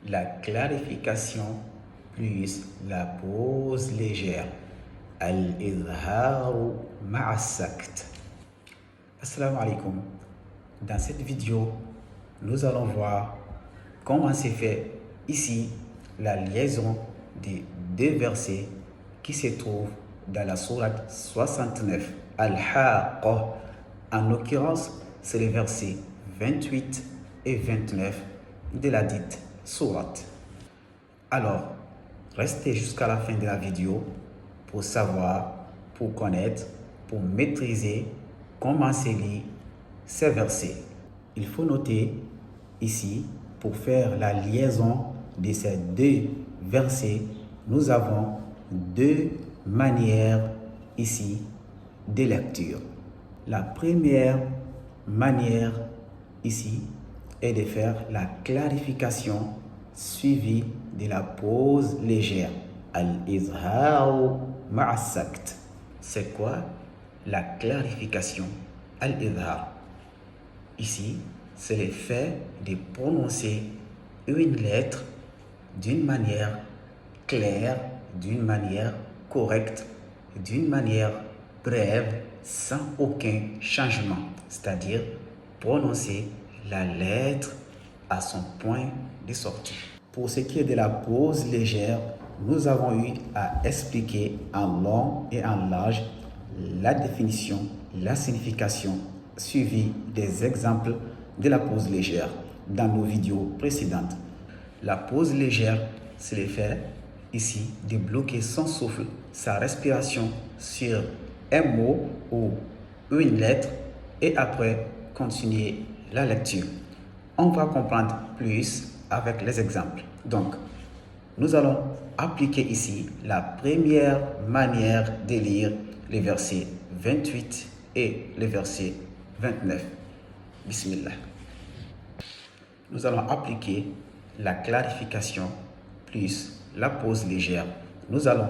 la clarification plus la pause légère. Al-Izharu ma'a sakt. Assalamu alaikum. Dans cette vidéo, nous allons voir comment c'est fait ici la liaison des deux versets qui se trouvent dans la sourate 69, Al-Haqqah. En l'occurrence, c'est les versets 28 et 29 de la dite sourate. Alors, restez jusqu'à la fin de la vidéo pour savoir, pour connaître, pour maîtriser comment se lit ces versets. Il faut noter ici, pour faire la liaison de ces deux versets, nous avons deux manières ici de lecture. La première manière ici est de faire la clarification suivie de la pause légère. Al-Izharu ma'a sakt. C'est quoi la clarification? Al-Izhar. Ici, c'est le fait de prononcer une lettre d'une manière claire, d'une manière correcte, d'une manière brève, sans aucun changement. C'est-à-dire prononcer la lettre à son point de sortie. Pour ce qui est de la pause légère, nous avons eu à expliquer en long et en large la définition, la signification, suivie des exemples de la pause légère dans nos vidéos précédentes. La pause légère, c'est le fait ici de bloquer son souffle, sa respiration sur un mot ou une lettre et après continuer la lecture. On va comprendre plus avec les exemples. Donc, nous allons appliquer ici la première manière de lire les versets 28 et les versets 29. Bismillah. Nous allons appliquer la clarification plus la pause légère. Nous allons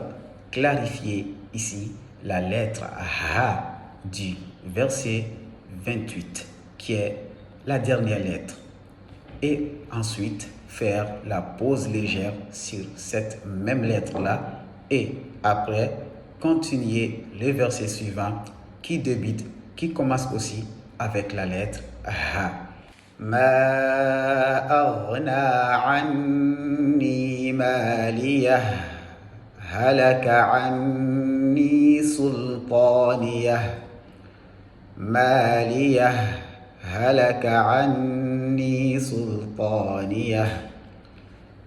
clarifier ici la lettre Ha du verset 28, qui est la dernière lettre. Et ensuite, faire la pause légère sur cette même lettre-là. Et après, continuer le verset suivant qui débute, qui commence aussi avec la lettre Ha. Ma aghna anni maliyah, halaka anni sultaniyah, maliyah, halaka anni sultaniyah,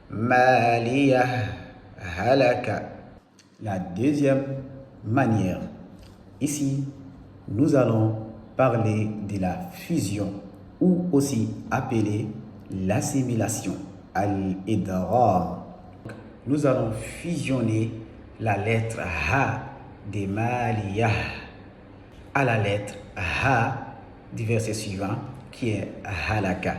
maliyah, halaka. La deuxième manière, ici, nous allons parler de la fusion ou aussi appelée l'assimilation, al-idgham. Nous allons fusionner la lettre Ha de Maliyah à la lettre Ha du verset suivant qui est Halaka,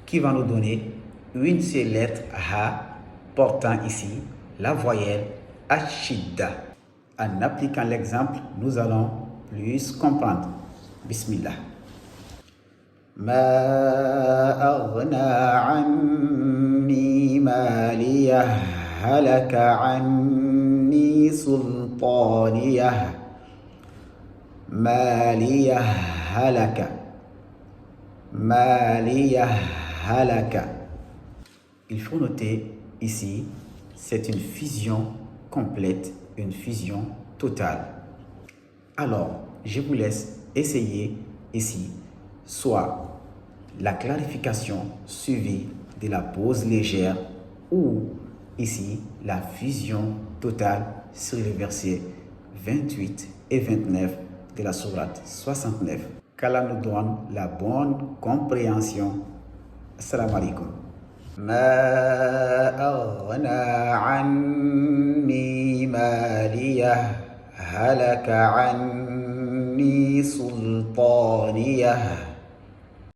qui va nous donner une seule lettre Ha portant ici la voyelle Ashidda. En appliquant l'exemple, nous allons plus comprendre. Bismillah. Ma aghna anni maliyah, halaka anni sultaniyah, maliyah, halaka, maliyah, halaka. Il faut noter ici, c'est une fusion complète, une fusion totale. Alors, je vous laisse essayer ici, soit la clarification suivie de la pause légère ou ici la fusion totale sur les versets 28 et 29 de la sourate 69. Qu'Allah nous donne la bonne compréhension. Assalamu alaikum. Ma aghna anni maliyah, halaka anni sultaniyah.